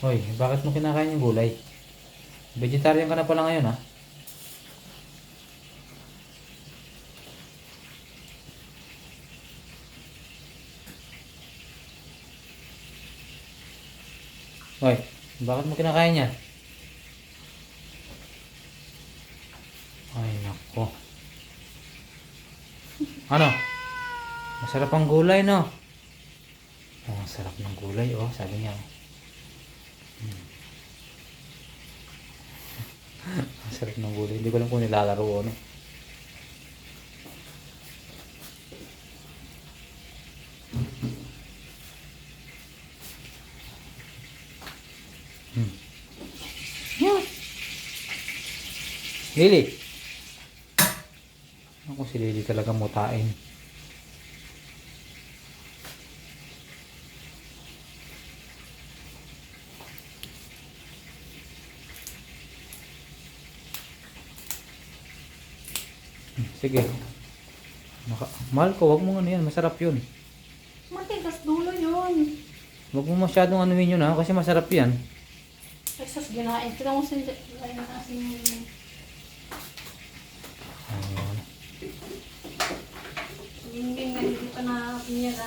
Hoy, bakit mo kinakain yung gulay? Vegetarian ka na pala ngayon, ha? Hoy, bakit mo kinakain yan? Ay, nako. Ano? Masarap ang gulay, no? Oh, ang sarap ng gulay, oh. Sabi niya, oh. Ang sarap ng gulay. Hindi ko alam kung nilalaro o ano. Hmm. Lily. Ako si Lily talaga mutain. Sige. Mahal ko, wag mo ano yan. Masarap yun. Matigas dulo yun. Wag mo masyadong anuhin yun, ha? Kasi masarap yan. Ay, sus, ginain. Tignan mo sa asin. Ayun. Hindi nga dito na pinira.